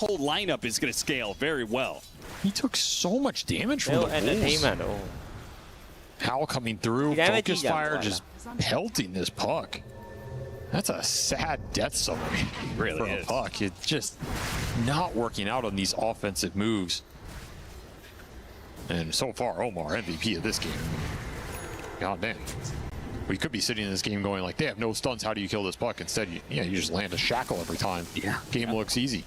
whole lineup is going to scale very well. He took so much damage from the wolves. Hal coming through, focus fire, just pelting this puck. That's a sad death summary really for a puck. It's just not working out on these offensive moves. And so far, Omar, MVP of this game. God damn. We could be sitting in this game going like, they have no stuns, how do you kill this puck? Instead, you just land a shackle every time. Game looks easy.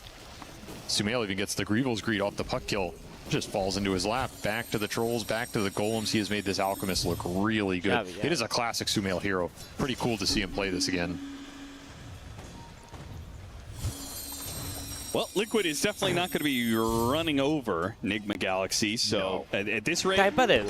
Sumail even gets the Greevil's greed off the puck kill. Just falls into his lap. Back to the trolls, back to the golems. He has made this Alchemist look really good. It is a classic Sumail hero. Pretty cool to see him play this again. Well, Liquid is definitely not going to be running over Nigma Galaxy, so at this rate,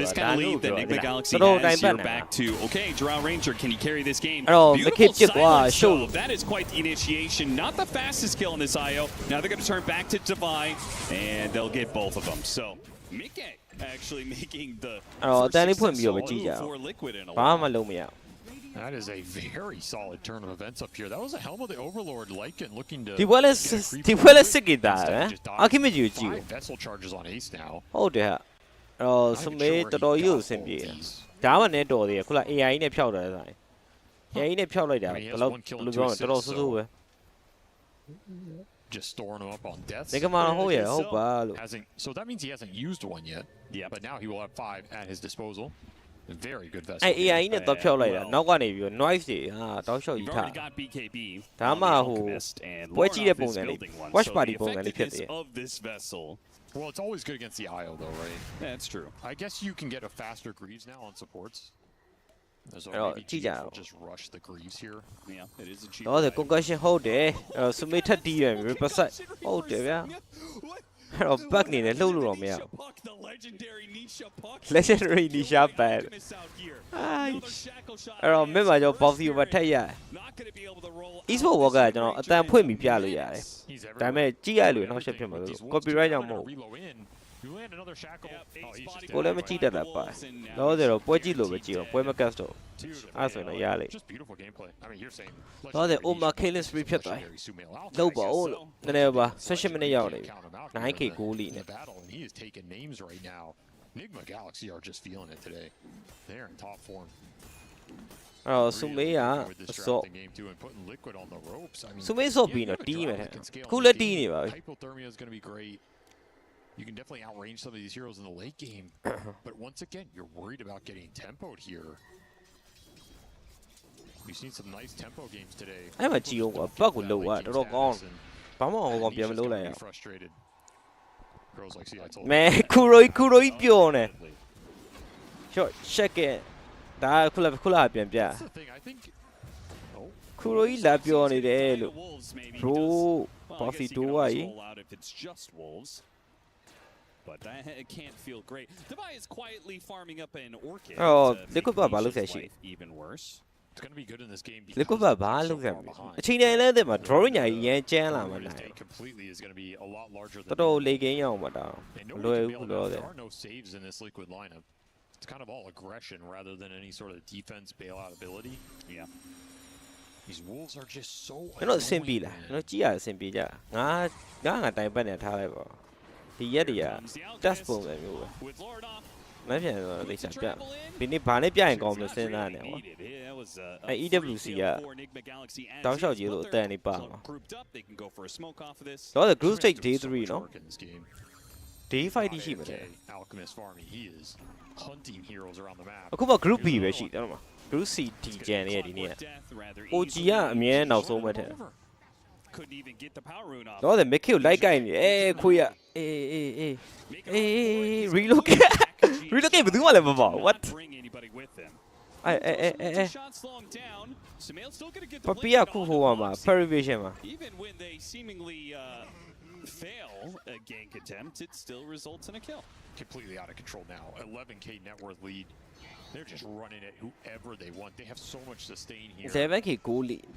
this kind of lead that Nigma Galaxy has, you're back to, okay, Drow Ranger, can you carry this game? Beautiful silence, though. That is quite the initiation. Not the fastest kill in this IO. Now they're going to turn back to Divine, and they'll get both of them. So, Mikke actually making the first success for Liquid in a while. That is a very solid turn of events up here. That was a Helm of the Overlord Lycan looking to. Five vessel charges on Ace now. Oh dear. Sumail တော်တော်ကြီးကိုအဆင်ပြေတယ်။ဒါမှနဲ့တော်သေးတယ်။ခုန AI နဲ့ဖြောက်တယ်ဆိုင်။ AI နဲ့ဖြောက်လိုက်တာဘယ်လိုပြောလဲတော်တော်ဆိုးဆိုးပဲ။ Just storing him up on death. So that means he hasn't used one yet. Yeah, but now he will have 5 at his disposal. Very good vessel. AI နဲ့တော့ဖြောက်လိုက်တာနောက်ကနေပြီး noise တွေတောက်လျှောက်ကြီးထားဒါမှဟိုပွဲကြည့်တဲ့ပုံစံလေး watch party ပုံစံလေးဖြစ်တယ် Well, it's always good against the IO though, right? That's true. I guess you can get a faster Greaves now on supports. Maybe just rush the Greaves here. Yeah, it is a cheap. တော့ concussion ဟုတ်တယ်Sumail ထပ်တီးရပြီပတ်ဆက်ဟုတ်တယ်ဗျာအဲ့တော့ back နေတယ်လှုပ်လို့တော့မရဘူး Legendary Nisha bad အဲ့တော့မင်းမှာကျွန်တော် boxy over ထက်ရ Esport Walker ကကျွန်တော်အတန်ဖွင့်ပြီးပြလို့ရတယ်ဒါပေမဲ့ကြည့်ရလို့နောက်ဆက်ဖြစ်မှာလို့ copyright ကြောင့်မဟုတ်ကိုလည်းမကြည့်တတ်တာပါတော့တယ်တော့ပွဲကြည့်လို့ပဲကြည့်တော့ပွဲမကတ်တော့အဲ့ဆိုရင်ရလေတော့တယ် Omar Killing Spree ဖြစ်သွားလောက်ပါဦးလို့နည်းနည်းပါ18မိနစ်ရောက်နေပြီ 9k goal lead နဲ့ Nigma Galaxy are just feeling it today. They're in top form. Sumail ဆော့ Sumail ဆော့ပြီးတော့တီးမယ်ခုလည်းတီးနေပါပြီ Hypothermia is going to be great. You can definitely outrange some of these heroes in the late game, but once again, you're worried about getting tempoed here. We've seen some nice tempo games today. အဲ့မှာကြည့်အောင်ကွာဘက်ကိုလှုပ်သွားတော်တော်ကောင်းဘာမှဟောပြန်မလုပ်လိုက်ရအောင် Man, Kuroiပြောနေ Short check it ဒါခုလာပြန်ပြ Kuroi လာပြောနေတယ်လို့ Bro Bossy 2ဝါကြီး But that can't feel great. Divine is quietly farming up an orchid. Liquid ဘာလုပ်ဆက်ရှိ Even worse. It's going to be good in this game. Liquid ဘာလုပ်ဆက်အချိန်တိုင်းလည်းတဲ့မှာ drawing ညာကြီးရမ်းကျန်းလာမှာနိုင် completely is going to be a lot larger than တော်တော်လေကင်းရအောင်မတောင်းလွယ်ဘူးလို့တယ် There are no saves in this Liquid lineup. It's kind of all aggression rather than any sort of defense bailout ability. Yeah. These wolves are just so ကျွန်တော်အဆင်ပြေလားကျွန်တော်ကြည့်ရအဆင်ပြေကြငါတိုင်ပတ်နေထားလိုက်ပါဒီရက်တွေက test ပုံစံမျိုးပဲမပြန်တော့သိချာပြဒီနေ့ဘာနဲ့ပြရင်ကောင်းမလို့စဉ်းစားနေကွာအဲ EWC ကတောက်လျှောက်ကြီးလို့အတန်နေပါမှာတော့ group stage day 3နော် day 5တိရှိမှာတယ် Alchemist farming he is hunting heroes around the map အခုမှ group B ပဲရှိတယ်မှာ group C D ကျန်နေရဒီနေ့ OG ကအမြဲနောက်ဆုံးပဲထဲ Couldn't even get the power rune off. တော့တယ် Mikke ကိုလိုက်ကိုက်နေခွေးရrelocate ဘယ်သူမှလည်းမပေါ့ what ပပီယာခုဟိုမှာ Perivation မှာ Even when they seemingly fail a gank attempt, it still results in a kill. Completely out of control now. 11k net worth lead. They're just running at whoever they want. They have so much sustain here. 7k goal lead.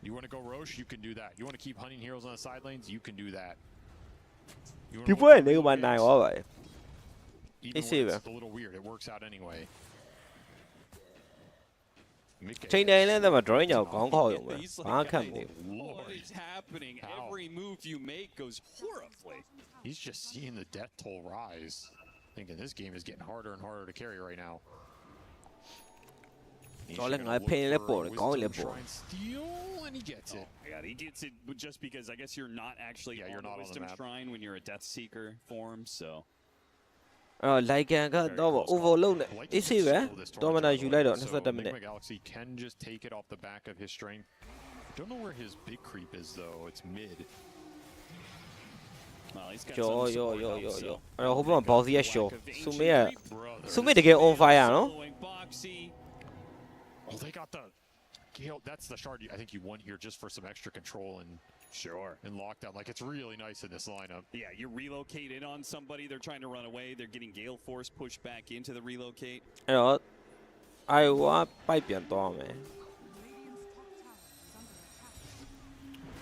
You want to go Roche? You can do that. You want to keep hunting heroes on the sidelines? You can do that. People are nigga my 9 all right. Even when it's a little weird, it works out anyway. ချိန်တိုင်းလဲတဲ့မှာ drawing ကြောင့်ခေါင်းခေါက်ရုံပဲဘာခတ်မနေ What is happening? Every move you make goes horribly. He's just seeing the death toll rise. Thinking this game is getting harder and harder to carry right now. တော့လည်းငါဖိနေလဲပေါ်တယ်ကောင်းလဲပေါ် and he gets it. Yeah, he gets it just because I guess you're not actually you're not on the Wisdom map. Shrine when you're a Death Seeker form, so. လိုက်ကန်ကတော့ overload နဲ့ AC ပဲတော်မနာယူလိုက်တော့22 minute Enigma Galaxy can just take it off the back of his strength. Don't know where his big creep is though. It's mid. Well, he's got ကျော် some ရော support ရော help, ရော so. ရောအဲ့တော့ဟိုဘက်မှာဘော်စီရဲ့ show Lack of ဆူမေက ancient ဆူမေတကယ် on fire နော် following Boxy. Oh, they got the Gale. That's the shard I think you want here just for some extra control and Sure. and lockdown. Like it's really nice in this lineup. Yeah, you relocate in on somebody. They're trying to run away. They're getting Gale Force pushed back into the relocate. အဲ့တော့ Iowa ပိုက်ပြန်သွားမယ်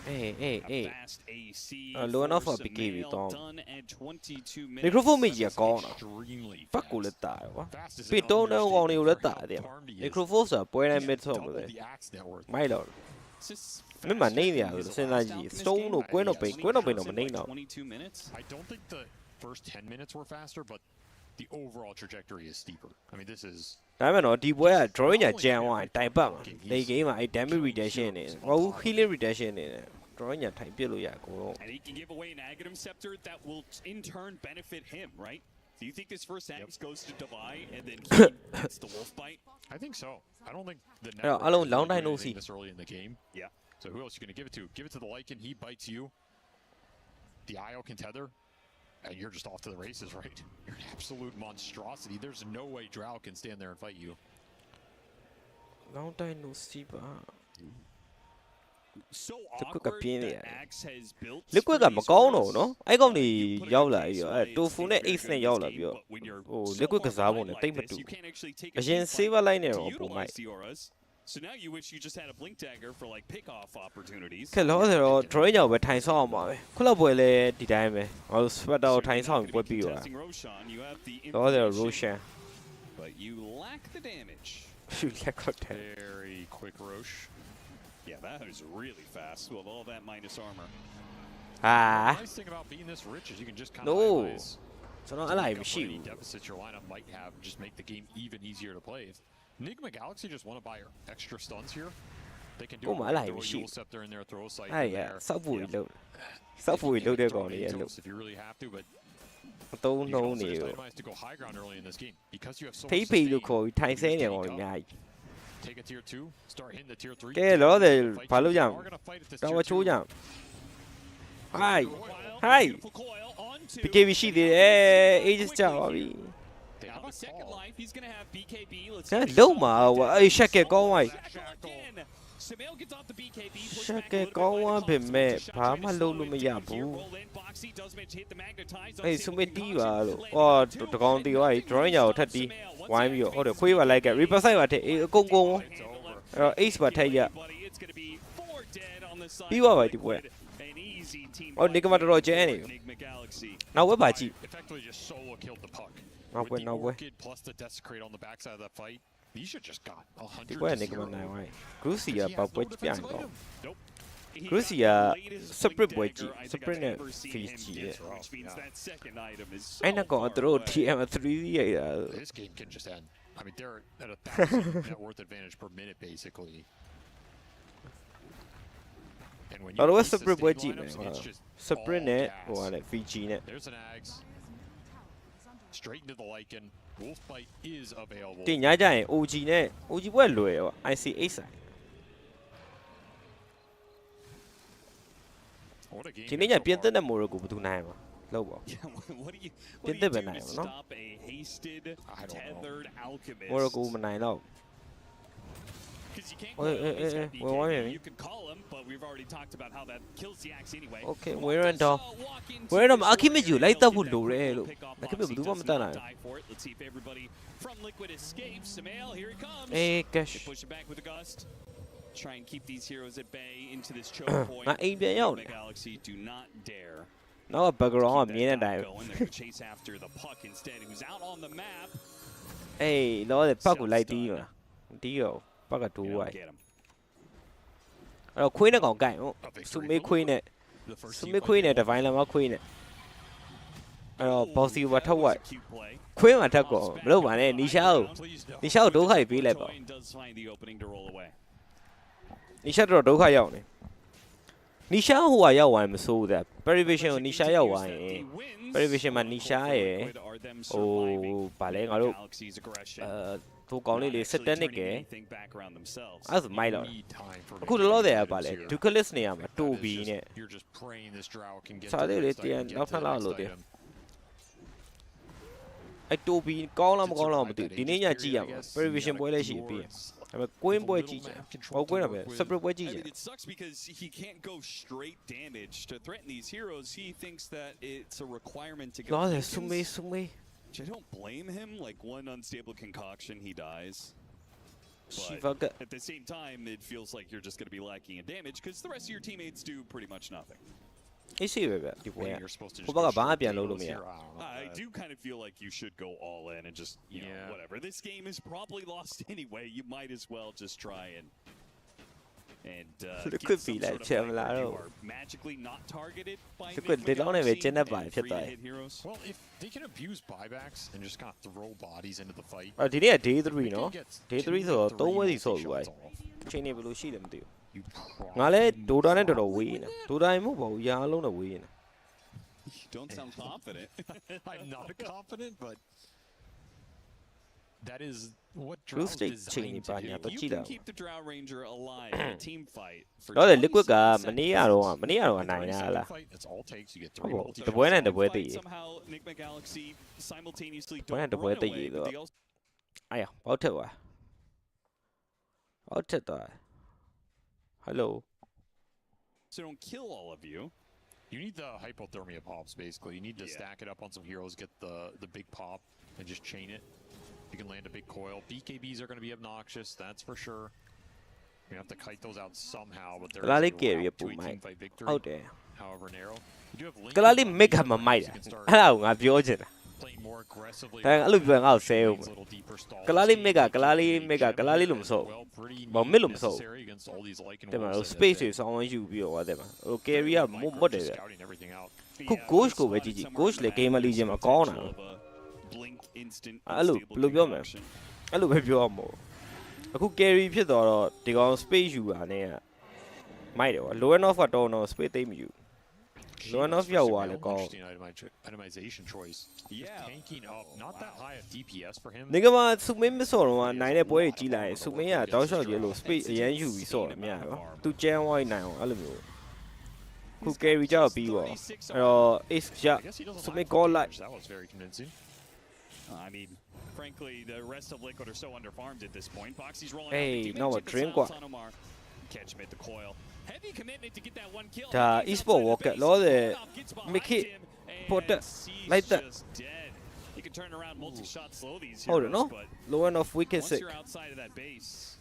အေး Fast AC. low enough for force BKB mail တော့ done at 22 minutes. microphone မိကြီးကကောင်းတာ Extremely ဖက်ကိုလည်းတာတယ်ကွာ fast is ပြီး an တုံးတုံးကောင်တွေကိုလည်းတာ understatement တယ် for how farmed he is. microphone ဆိုတာပွဲတိုင်း mid ဆုံးမ Double လဲ the axe net worth. မိုက်တော့ It's just မင်းမ fast နေနေရ shifting လို့ is စဉ်းစား the ကြည့် last out in this stone game. တို့ကွင်းတော့ပိန် Only ကွင်းတော့ပိန်တော့ comes မ in နေ like တော့ 22 minutes. I don't think the first 10 minutes were faster, but the overall trajectory is steeper. I mean, this is ဒါပေမဲ့တော့ဒီပွဲက drawing ညာကြံသွားရင်တိုင်ပတ်မှာလေဂိမ်းမှာအဲ့ damage reduction နေဟို healing reduction နေတယ် drawing ညာထိုင်ပြစ်လို့ရအကုန်လုံး And he can give away an Aghanim Scepter that will in turn benefit him, right? Do you think this first axe goes to Devi and then he gets the wolf bite? I think so. I don't think the I don't network long can do time no anything see. this early in the game. Yeah. So who else are you going to give it to? Give it to the Lycan. He bites you. The IO can tether. And you're just off to the races, right? You're an absolute monstrosity. There's no way Drow can stand there and fight you. long time no see ပါ So Liquidက awkward ပြင်းနေ that ရတယ် Axe has built. liquid ကမကောင်းတော့နော်အဲ့ကောင်တွေရောက်လာပြီးတော့အဲ့ tofu နဲ့ ace နဲ့ရောက်လာပြီးတော့ဟို liquid ကစားပုံနဲ့တိတ်မတူအရင် saver line နဲ့တော့ပုံမိုက် So now you wish you just had a blink dagger for like pick off opportunities. ခက်လို့ဆိုတော့ drawing ကြောင့်ပဲထိုင်ဆောက်အောင်ပါပဲခုလောက်ပွဲလဲဒီတိုင်းပဲဟို sweater ကိုထိုင်ဆောက်ရင်ပွဲပြီးသွား Contesting Roshan, you have the တော့တယ် information, Roshan but you lack the damage. လက်ခွတ်တယ် Very quick Roche. Yeah, that was really fast with all that minus armor. ဟာ The nice thing about being this rich is you can just kind No. of itemize. ကျွန်တော်အဲ့လိုက်မ Pick up ရှိ what any ဘူး deficits your lineup might have, just make the game even easier to play. If Enigma Galaxy just want to buy extra stuns here, they can do Oh, it. I like Throw a machine. Yule Scepter in there, throw a sight အဲ့ in ရ there. စောက်ဖို့လို့စောက်ဖို့လို့တဲ့ကောင်တွေရ Throw လို့ Atos if you really have to, but မသုံး you can နှုံး also နေ just ဘူး itemize to go high ground early in this game because you have so ဖိ much ဖိလို့ sustain. ခေါ်ပြီးထိုင်ဆဲနေကောင်တွေ You အများကြီး Take a tier 2, start hitting the tier 3. ကဲလောတယ် Fight ဘာလို့ရ you မ are gonna fight at this တော် tier ချိုး 2. ကြ Coil, Hi. beautiful coil onto BKB ရှိသေးတယ် ages ကြာပါပြီ They Now have the a second call. life, he's gonna have BKB. Let's ဒါ see if he လုံးမှာ solves အဲ့ရှက်ကကောင်းသွားပြီ Shackle again. Sumail gets off the BKB. push ရှက် back က a little bit ကောင်း by သွား the ပေ Colts. မဲ့ Shot ဘာ trying မှ to လုပ် slow လို့ it မ down ရ here. ဘူး Roll in. Boxy does manage to hit the magnetize. အေး Unstable ဆုမတီးပါလို့ Landing အော် two. တကောင်တီးသွားပြီ drawing ညာကိုထပ်တီးဝိုင်းပြီးတော့ဟုတ်တယ်ခွေးပါလိုက်က reaper side ပါထည့်အေးအကုန်ကုန်အဲ့တော့ ace ပါထည့်ရ It's gonna be 4 dead on the side. ပြီးသွားပါပြီဒီပွဲ An easy team အော် Enigma တော်တော်ကျဲနေပြီ Enigma Galaxy. နောက်ဝက်ပါကြည့် Effectively just solo killed the puck. နောက် With ပွဲ the နောက်ပွဲ Orchid plus the Desecrate on the backside of that fight, he should just got 100 ဒီပွဲ to Enigma 0. နိုင်ဝိုင်း Cruci က He ပော has က်ပွဲ no ပြန် defensive တော့ item. Nope. He Cruci got က the latest separate blink ပွဲ dagger ကြည့် I think separate I've နဲ့ ever seen face him ကြည့် get, ရ which means that second item is so အဲ့နကောင် far သူတို့ away. TM 3 ရိုက်တာ This game can just end. I mean, they're at 1,000 net worth advantage per minute, basically. And when you တော်တော် face separate ပွဲ sustain ကြည့်မယ် lineups, it's just separate all နဲ့ gas. ဟိုဟာနဲ့ VG နဲ့ There's an Ags. Straight into the Lycan. Wolf Bite is available. တင်ညာကြရင် OG နဲ့ OG ပွဲလွယ်ရော IC8 ဆိုင် What a game ဒီနေ့ so ည far. ပြင်သစ်နဲ့မိုရိုကိုဘယ်သူနိုင်မှာလောက်ပါ Yeah, what do you Didn't do they to ban him, no? stop a hasted, I don't know. tethered alchemist? မိုရိုကိုမနိုင်တော့ Because you can't Wait, call him, he's got wait, wait, BKB. wait. You could call him, but we've already talked about how that kills the axe anyway. Okay, Won't we're in just, down. walk into We're in down. the Alchemist short you area. like that They'll would get do, quick eh, little look. pick off. Alchemist Boxy do does what I'm not done. die for it. Let's see if everybody from Liquid escapes. Sumail, here he comes. အေး cash They push it back with a gust. Try and keep these heroes at bay into this choke point. ငါအိမ်ပြန်ရောက်နေ Enigma Galaxy do not dare. နောက်က background က Keep မြင် that တဲ့အတိုင်း dot going. They're gonna chase after the puck instead, who's out on the map. အေးလောတဲ့ပတ်ကိုလိုက်တီးမှာမတီးရော Bắt cả two vậy. Rồi Queen nó còn cạnh không? Sumi Queen này. Sumi Queen này phải là Queen này. Rồi bossy và thâu vậy. Queen mà thâu cổ. Lúc mà này Nisha đủ khai bị lại bảo. Nisha đủ khai dạo này. Nisha hoa dạo vậy mà số đấy. Perivision Nisha dạo vậy. Perivision mà Nisha ấy. Bà lấy ngồi lúc. Tôi講呢啲識得呢嘅，啊就買落。佢攞嚟啊，把嚟，佢嗰啲呢啊嘛，多比呢。差啲你啲攞翻攞啲。ไอ้多比講啦唔對，啲呢嘢知啊嘛 ，Prevision 杯咧是邊，係咪 Queen 杯知啫？我 Queen 係咪 Separate 杯知啫？ It sucks because he can't go straight damage to threaten these heroes. He thinks that it's a requirement to get. 攞嚟送尾。 Which I don't blame him. Like one unstable concoction, he dies. But at the same time, it feels like you're just going to be lacking in damage because the rest of your teammates do pretty much nothing. I do kind of feel like you should go all in and just, you know, whatever. This game is probably lost anyway. You might as well just try and it could be like magically not targeted by well, if they can abuse buybacks and just kind of throw bodies into the fight. Day 3 no? Day 3 so don't worry so why. Chain blue sheet them do. Ngale Dota ne do win. Dota mo ba ya long na win. You don't sound confident. I'm not confident, but that is what Drow is designed to do. You can keep the Drow Ranger alive in a team fight. Đó là liquid cả, mình đi à rồi này nè là. The boy này the gì? Boy này the gì rồi? Ai à, báo thật à? Báo thật à? Hello. So don't kill all of you. You need the hypothermia pops basically. You need to stack it up on some heroes, get the big pop, and just chain it. You can land a big coil. BKBs are going to be obnoxious, that's for sure. You have to kite those out somehow, but they're going to a team fight victory. However narrow. You do have Link. Cái make him a might. Hello, I'm Georgian. Playing more aggressively. I look like I'll say. Kalali mega lum so. But millum so. The space is on you or whatever. Okay, we are more there. Cook goes go with GG. Goes like game a legion a corner. I look your man. I look at your more. I could carry Peter or take on space you are near. Might low enough at all, no space aim you. Low enough your wallet call. Itemization choice. Tanking up, not that high of DPS for him. Nigga, Sumim saw 9 boy G line, Sumia, Dosha yellow space, and you saw him, yeah. To Jan White now, Alamu. Who carry job be well? It's just to make all like that was very convincing. I mean, frankly, the rest of Liquid are so underfarmed at this point. Boxy's rolling. Hey, no, a drink what? Catch him at the coil. Heavy commitment to get that one kill. Esport walker, Lord, make it put that like that. He can turn around multi-shot slow these heroes, heroes, no? Low enough we can sick. Outside of that base.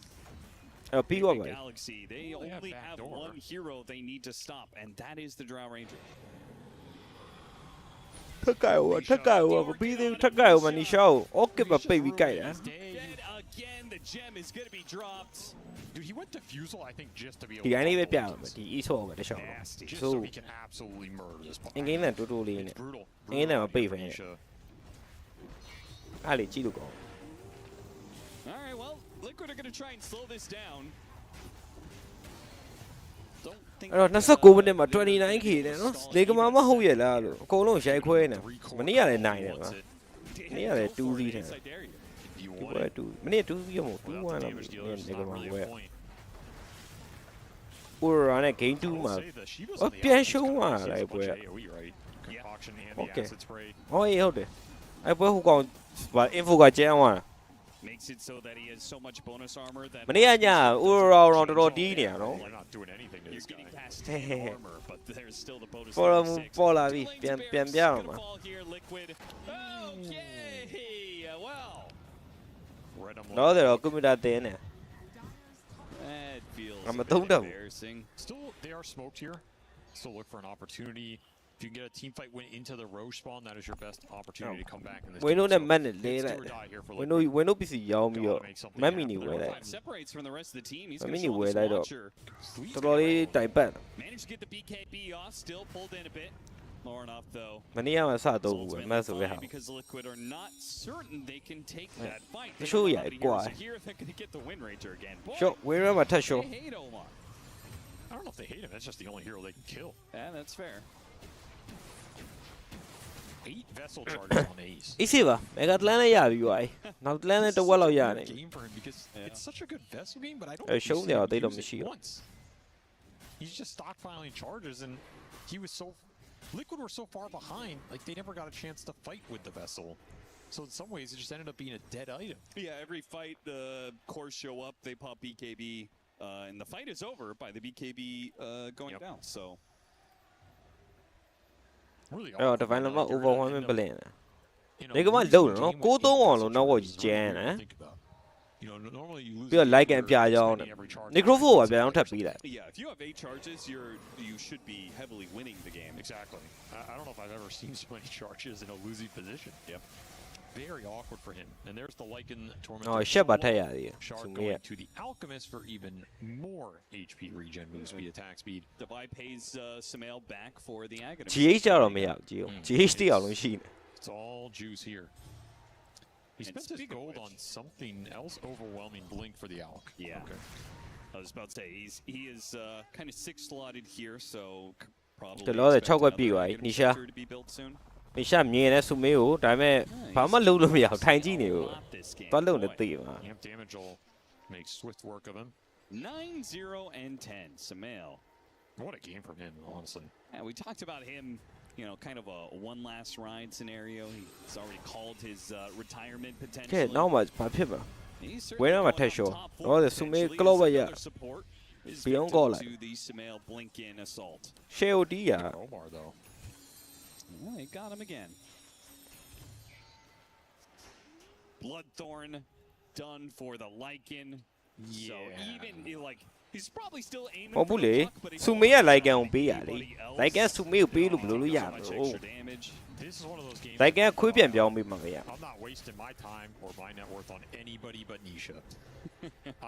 Galaxy, they only have one hero they need to stop, and that is the Drow Ranger. Thất cài mà bí tiêu thất cài mà đi show. Okay, mà baby cài đã. Thì anh ấy biết bảo mà thì ý số cái show. So, anh ấy là tụi liền nè. Anh ấy là mà baby phải nè. Ai lại chỉ được có. Alright, well, Liquid are going to try and slow this down. Rồi nó sắp cố bên mà 29 khi này nó lấy cái máu hôi vậy là cô nó chạy khuê nè mà ní là này nè mà ní là tu gì nè quê tu mà ní tu gì một tu qua là nên để cái máu quê ủa này cái tu mà ở bên show mà lại quê ok ôi đâu đấy ai bữa không còn và info cái chơi mà makes it so that he has so much bonus armor that Mania nya uro ro di nè nó. He's getting past 10 armor, but there's still the bonus. Por la vi, bien mà. Đó rồi cũng đã tên nè. Mà tung đâu. Still, they are smoked here. Still look for an opportunity. If you can get a team fight win into the Roche spawn, that is your best opportunity to come back in this we game. know that man it's do or die here for Liquid. we know PC ရောင်းပြီးတော့ Gotta make something မမီနီ happen ဝယ် there. လိုက် separates from the rest of the team. He's မ going မီ to နီ show ဝယ် this လိုက်တော့ launcher. တော်တော်လေးတိုင်ပတ် Managed to get the BKB off, still pulled in a bit. More enough though. မနေ့ကမှစတော့ဘူးပဲ Ultimately မတ်ဆိုရဟာ fine because Liquid are not certain they can take that fight. The They show don't yeah, have any quite. heroes here. They're going to get the Wind Ranger again. Boy, ရှော့ဝယ်ရမှာထက်ရှော့ they hate Omar. I don't know if they hate him. That's just the only hero they can kill. Yeah, that's fair. 8 vessel charges on Ace. အေးစေးပါမဂါတလန်လည်းရပြီပါနောက်တလန်လည်းတစ်ဝက်လောက်ရနေပြီ Game for him because it's such a good vessel game, but I don't Eh, think show we've me seen how him they don't use it machine. once. He's just stockpiling charges, and he was so Liquid were so far behind, like they never got a chance to fight with the vessel. So in some ways, it just ended up being a dead item. Yeah, every fight the cores show up, they pop BKB, and the fight is over by the BKB going Yep. down. So Really, အဲ့တော့ awkward divine when, number like, you're overwhelming gonna end up plan in a ဒီကမှ losing လုံး game နော် with ကို 8 သုံးအောင် vessel လို့နောက်ကို charges is ကျန်း really နော် hard to think about. You know, normally you lose ပြီးတော့ a like game and where ပြ you're ရောင်း spending every charge နီခရိုဖိုးက on ပြန်အောင်ထပ်ပေးလိုက် yeah, if you have 8 charges, you should be heavily winning the game. Exactly. I don't know if I've ever seen so many charges in a losing position. Yep. Very awkward for him. And there's the Lycan Torment. ဟောရှက်ပါထက်ရသေးတယ် Shard သူမေး going to the Alchemist for even more HP regen, move speed, attack speed. Divide pays Samael back for the Aghanim. GH ကြတော့မရဘူး GH တိအောင်လို့ရှိနေ It's all juice here. He And spent his speaking of gold which- on something else overwhelming. Blink for the Alch. Yeah. Okay. I was about to say he is kind of 6-slotted here, so probably တလောတဲ့ expect 6ကွက် another ပြည့်သွားပြီ Aghanim နီရှာ shelter to be built soon. နီရှာမြင်နေစုမေးကိုဒါပေမဲ့ဘာမှလုပ်လို့မရဘူးထိုင်ကြည့်နေဘူး A lot this game. သွားလို့နေ Boy. သိမှာ Amp damage will make swift work of him. 9-0 and 10. Samael. What a game from him, honestly. Yeah, we talked about him, you know, kind of a one last ride scenario. He's already called his retirement ကဲ potentially. နောက်မှဘာဖြစ်မှာ He's Where certainly am I going tell up you? top Oh, four the Sume potentially. Glover, Is yeah. another support is Beyond victim goal line. to the Samael blink-in assault. ရှယ်အိုဒီယာ Omar, though. Yeah, he got him again. Bloodthorn done for the Lycan. So Yeah. even like he's probably still aiming ဟုတ် for ဘူး the လေ puck, but he စုမေးကလိုက်ကန်ကိုပေးရလေလိုက်ကန်စုမေးကိုပေးလို့ဘယ်လိုလုပ်ရမ much လို့ extra damage. This is one of those games. လိုက်ကန်ခွေးပြန်ပြောင်းပေးမှာပဲရ I'm not wasting my time or my net worth on anybody but Nisha.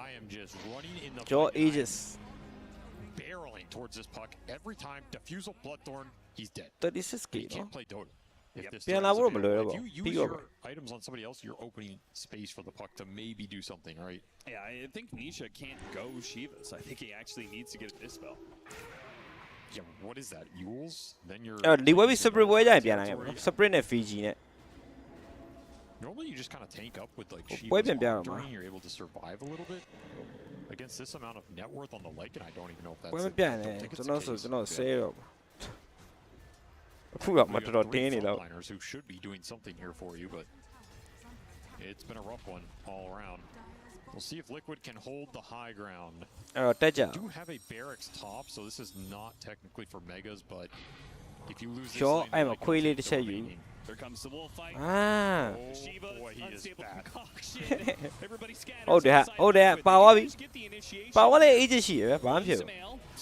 I am just running in the Joe fight and I am Aegis barreling towards this puck every time. Diffusal, Bloodthorn, he's dead. 36k You နော် can't play Dota. If Yep. thisပြန် threat လာ is ဖို့မလွယ် available. တော့ If you ပြီး use တော့ your items on somebody else, you're opening space for the puck to maybe do something, right? Yeah, I think Nisha can't go Shivas. I think he actually needs to get a dispel. Yeah, what is that? Yules? Then you're. အဲ့ဒီဝက်ပြီး separate ပွဲကြရင်ပြန်လာခဲ့မှာနော် separate နဲ့ Fiji နဲ့ Normally, you just kind of tank up with like Well, Shiva's puede cambiar, monitoring, ma. you're able to survive a little bit. Against this amount of net worth on the Lycan, I don't even know if that's. ပွဲမ I ပြန်နဲ့ don't think it's ကျွန် the တော်ဆို case. ကျွန်တော် Yeah. ဆဲတော့အခုတော့မ We တော် got တော် three တင်းနေတော့ frontliners who should be doing something here for you, but it's been a rough one all around. We'll see if Liquid can hold the high ground. အဲ့တော့တက်ကြ Do have a barracks top, so this is not technically for megas, but if you lose this Sure, lane, I'm a Lycan quick will lead to keep say you. remaining. Here comes the wolf fight. အာ Oh Shiva, boy, he is unstable bad. concoction. Everybody scatters. ဟုတ်တယ်ဟာ inside ဟုတ်တယ်ဟာ Liquid. ပါသွားပြီ Just get the initiation. ပါသွားတဲ့ agent ရှိရပဲဘာမှမဖြစ်ဘူး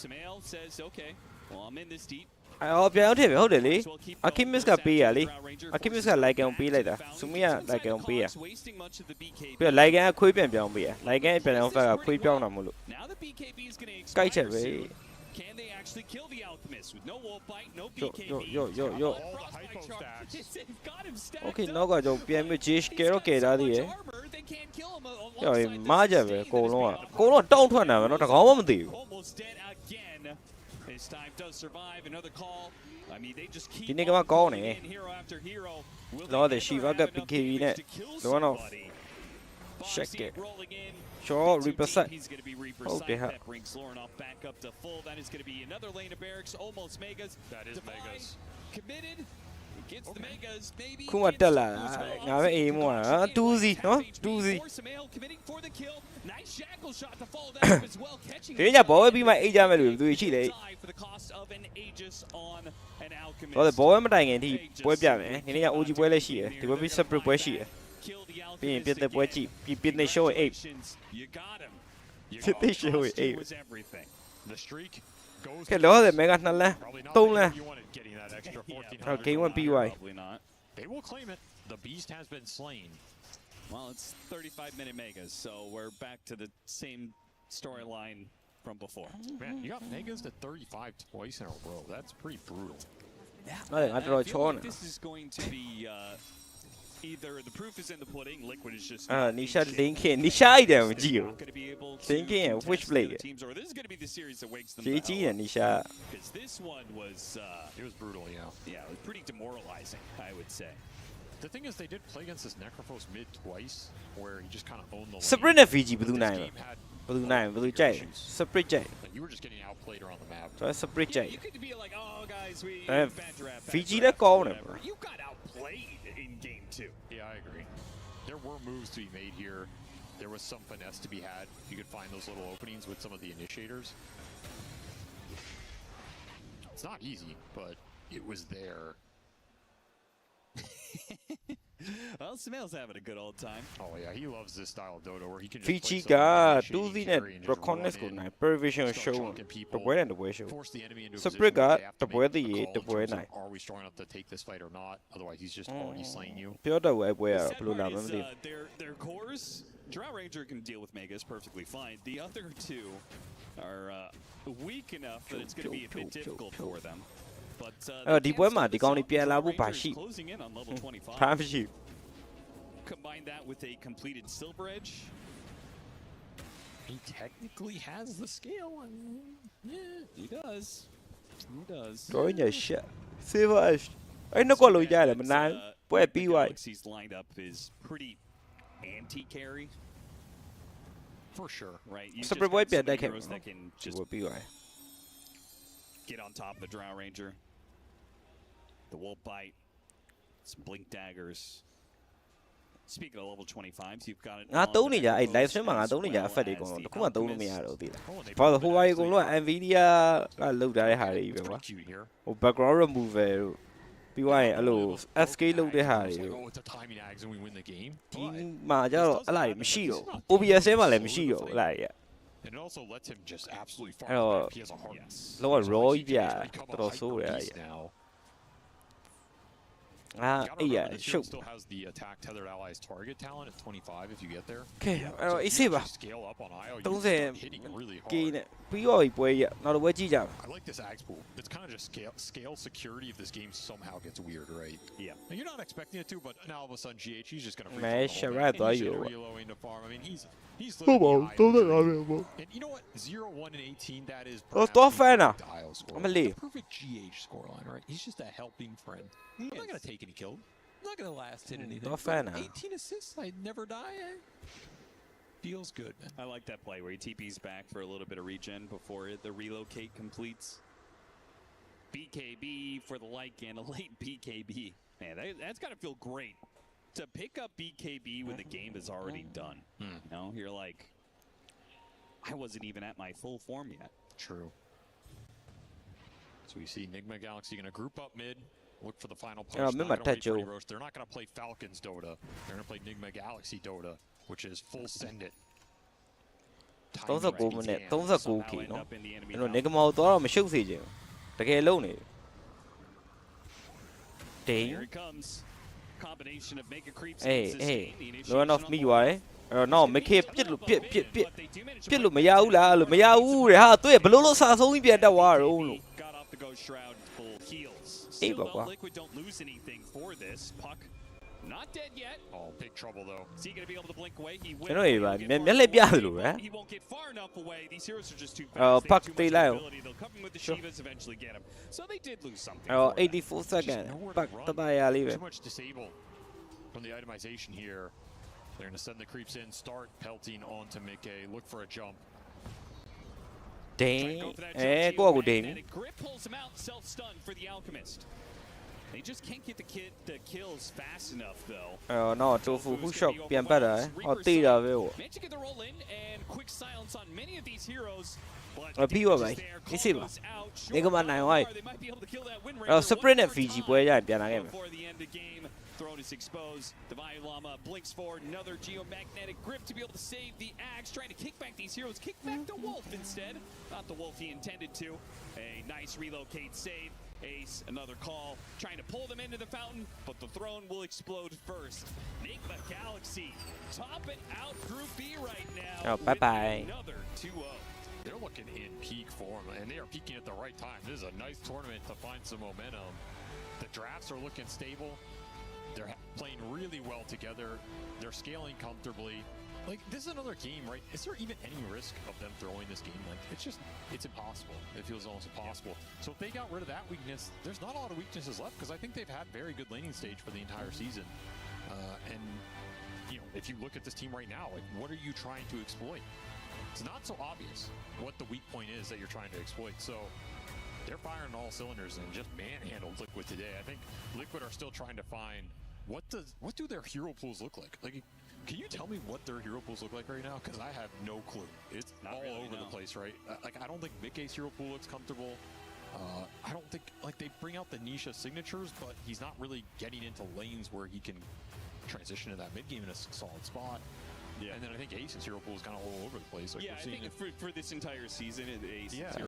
Samael says, okay, well, I'm in this deep. အော်ပြန်အောင်ထည့်ပဲဟုတ်တယ်လေ So we'll keep Akimis going. ကပေးရလေ Drow Ranger Akimis forces က like အောင် back ပေးလိုက် to တာ Fountain. စုမီက Just like inside အောင်ပေးရ the cogs, wasting much of the BKB. ပြီးတော့ like ကခွေးပြန်ပြောင်းပေးရ like ကပြန်အောင်ဖက်ကခွေးပြောင်းတာမလို့ Now the BKB is going to ကြိုက်ချက်ပဲ expire soon. Can they actually kill the Alchemist with no wolf bite, no Yo, BKB? yo, yo, yo. All the Frostbite hypo stacks. They've got him stacked Okay up. နောက်ကကြောပြန်ပြီး JH ကဲတော့ကဲထားသေးရ So much armor, they can't kill him ကြောက် alongside ရင် the မားကြပဲ sustain အကုန် that လုံး is က being အကုန်လုံးတောင်းထွက်နေတာပဲเนาะတကောင်မှမသိဘူး almost dead again. This time does survive another call. I mean, they just keep ဒီနေ့ကမှကောင်းနေ on in hero after hero. Will they လောတဲ့ ever Shiva have က enough PKB damage နဲ့ to kill လောတော့ somebody? Check Boxy it. rolling in. Sure, Gets Reaper deep. side. He's going to be Reaper Oh, side. they have- That brings Lornoff back up to full. That is going to be another lane of barracks. Almost megas. That is Divine megas. Committed. He gets the megas. Maybe ခုမှ gets တက်လာ the တာ boost. ငါပဲအေးမောတာ2-0เนาะ 2-0 For Samael committing for the kill. Nice shackle shot to fall down as well, catching ဒီညဘောပဲပြီးမှအေးကြမဲ့လူတွေရှိလေ for the cost of an Aegis on an Alchemist. တော့ဘောပဲမတိုင်ခင်အထိပွဲပြမယ်ဒီနေ့က OG ပွဲလည်းရှိတယ်ဒီပွဲပြီး separate ပွဲရှိတယ် Kill the ပြီးရင် Alchemist ပြတ်တဲ့ပွဲ again. ကြည့်ပြီးပြတ်နေ show 8 You got him. You Did know, they show Cost it you 8 was everything. the streak goes ကဲလောဆယ် mega 2လမ်း probably not 3လမ်း you wanted getting that extra 1400 game 1 ပြီးသွားပြီ Probably not. they will claim it the beast has been slain Well, it's 35-minute megas, so we're back to the same storyline from before. man you got megas to 35 twice in a row that's pretty brutal Yeah. အဲ့ဒါတော်တော်ချောနေ This is going to be either the proof is in the pudding, Liquid is just အာနီရှာလင်းခင်နီရှာအိုက်တယ်မကြည့်ဘူး not going to be able to Thinking and which contest play the it? teams, or this is going to be the series that wakes them ကြီးကြီးရ up. နီရှာ Because this one was, it was brutal yeah, it was pretty demoralizing, I would say. the thing is they did play against this Necrophos mid twice where he just kind of owned the lane. sprint နဲ့ VG ဘယ်သူ This နိုင်လဲ game had ဘယ်သူနိုင်ဘယ်သူကြိုက် sprint ကြိုက် like, you were just getting outplayed around the map ကျွန်တော် sprint ကြိုက် You could be like, oh, guys, we bad draft, bad VG draft, လည်းကောင်းတယ် whatever. You got outplayed in game 2. yeah I agree there were moves to be made here there was some finesse to be had you could find those little openings with some of the initiators it's not easy but it was there Well, Smail's having a good old time. oh yeah he loves this style of Dota where he can just VG play က some 2 initiating စီးနဲ့ carry and just run Reconnect ကို in, နိုင် Prevision start show chunking people, တပွဲနဲ့တပွဲ show force the enemy into a Split position whereက they have တ to ပွဲ make တည် a call တ in ပွဲ terms of, နိုင် are we strong enough to take this fight or not otherwise he's just already slain you ပြောတော့ပွဲပွဲရ The ဘယ်လို sad လာ part မ is, သိ their cores, Drow Ranger can deal with Megas perfectly fine. The other two are weak enough that it's going to be a bit difficult for them. But အဲ့တော့ they ဒီ can ပွဲမှာ step ဒီ this ကောင် up. တွေပြန်လာ Drow ဖို့ပါ Ranger is ရှိ closing in on level 25. ထားမရှိ Combine that with a completed Silver Edge. he technically has the scale and Yeah, he does. He does. တော့ညရှက် Silver Edge အဲ့နှစ်ကွက်လုံးရတယ်မနိုင်ပွဲပြီးသွား Galaxy's lineup is pretty anti-carry, for sure right? You Super just Boy got soပြန် many တိုက်ခဲ့ heroes that can just ပွဲပြီးသွား get on top of the Drow Ranger. The Wolf Bite, some Blink Daggers. Speaking of level 25s, you've got it. ငါသုံးနေကြအဲ့ live stream မှာငါသုံးနေကြ effect တွေအကုန်လုံးတစ်ခုမှသုံးလို့မရတော့သေးလားဘာလို့ဟိုဟာတွေအကုန်လုံးက Nvidia ကလုပ်ထားတဲ့ဟာတွေပဲကွာ cute here ဟို background remover တို့ပြီးသွားရင်အဲ့လို SK လုပ်တဲ့ဟာတွေ It's like, တို့ oh it's a timing ags and we win the game ဒီမှာကျတော့အဲ့လားမရှိတော့ OBS ထဲမှာလည်းမရှိတော့အဲ့လားကြီး and it also lets him just absolutely far Oh, back. He has a heart. Yes. လောက raw ကြီးပြ Become a တော်တော်ဆိုးရ hyper အဲ့ beast now. အာ You gotta အေးရ remember, this ရှုပ် hero still has the attack tethered allies target talent at 25 if you get there. ကဲအဲ့တော့အေးစေးပါ Scale up on IO. You 30 start hitting really ကီး hard. နဲ့ပြီးတော့ဒီပွဲကြီးနောက်တစ်ပွဲကြည့်ကြမယ် I like this Ags pool. It's kind of just scale security if this game somehow gets weird, right? Yeah. Now, you're not expecting it to, but now all of a sudden GH, he's just gonna free Man, farm all Sherrod day. And he's thought gonna you- reload into farm. I mean, he's ဟုတ် literally ပါ the ဘူး eye သုံး of သက် the ပါ game. ပဲပေါ့ And you know what? 0, 1, and 18, that is Oh, perhaps tough the fan, perfect IO score. I'm a lead. The perfect GH scoreline, right? He's just a helping friend. I'm not gonna take any kills. I'm not gonna last hit anything. tough but fan, 18 assists, I never die. Feels good, man. I like that play where he TP's back for a little bit of regen before the relocate completes. BKB for the like and a late BKB. Man, that's got to feel great to pick up BKB when the game is already done. You know, you're like, I wasn't even at my full form yet. True. So we see Enigma Galaxy gonna group up mid, look for the final push. remember Not gonna wait for Tejo. any rush. They're not gonna play Falcons Dota. They're gonna play Enigma Galaxy Dota, which is full send it. 39 မိနစ် 39 ခီ End နော် up in the enemy အဲ့တော့ top. နေကမောတော့မရှုပ်စေချင်ဘူးတကယ်လုံးနေဒိန်း Here it comes. Combination of mega creeps အေး and အေး sustain the initiation low enough on မိ board. သွားတယ်အဲ့တော့နောက်မခေပြစ်လို့ပြစ် But they do manage to ပြစ် break လို့မ the ရဘူးလားလို့မရဘူးတဲ့ဟာသူ့ရဲ့ဘလို့လို့စာဆုံးကြီးပြန်တက်သွားတော့လို့ Got off the ghost shroud full heals. Hey, Still Papa. though, Liquid don't lose anything for this. Puck not dead yet. Oh, big trouble though. Is he going to be able to blink away? He will. ကျွန်တော်ရေပါ He'll get မျက် far မျက်လက် enough ပြ away, လို့ပဲ but he won't get far enough away. These heroes are just too fast. Oh, They have Puck too much သေးလိုက် durability. They'll come in with the Sure. Shivas, eventually get him. So they did lose something. အဲ့တော့ for that. 84 second Just nowhere to ပတ် run. တတရလေးပဲ Too much disable from the itemization here. They're gonna send the creeps in, start pelting onto Mickey, look for a jump. ဒိန်း Try to go for that အဲ jump ကိုယ့်ကို shield, ဒိန်း and a grip pulls him out, self-stun for the Alchemist. They just can't get the kills fast enough though. အဲ့တော့နောက်တိုဖူဟူရှော့ပြန်ပတ်တာဟောတေးတာပဲဟော Managed to get the roll in and quick silence on many of these heroes. Butပြီးပါပြီဒီစီပါ goes out. နေကမနိုင်ဝိုင်း They might be able to kill that win rate. အဲ့တော့ One sprint နဲ့ more VG time ပွဲရရင်ပြန်လာခဲ့မယ် before the end of game. throne is exposed. The Vayu Llama blinks forward. Another geomagnetic grip to be able to save the Axe. Trying to kick back these heroes. Kick back the Wolf instead. Not the Wolf he intended to. A nice relocate save. Ace, another call. Trying to pull them into the fountain, but the throne will explode first. Enigma Galaxy top it out Group B right now. Oh, bye-bye. Another 2-0. They're looking in peak form, and they are peaking at the right time. This is a nice tournament to find some momentum. The drafts are looking stable. They're playing really well together. They're scaling comfortably. Like, this is another game, right? Is there even any risk of them throwing this game? Like, it's impossible. It feels almost impossible. So if they got rid of that weakness, there's not a lot of weaknesses left, because I think they've had very good laning stage for the entire season. And, you know, if you look at this team right now, like, what are you trying to exploit? It's not so obvious what the weak point is that you're trying to exploit. So they're firing all cylinders and just manhandled Liquid today. I think Liquid are still trying to find what do their hero pools look like? Like, can you tell me what their hero pools look like right now? Because I have no clue. It's not all really over the place, right? Like, I don't think Mickey's hero pool looks comfortable. I don't think, like, they bring out the Nisha signatures, but he's not really getting into lanes where he can transition to that mid game in a solid spot. Yeah. And then I think Ace's hero pool is kind of all over the place. Like, yeah, I think for this entire season, Ace's hero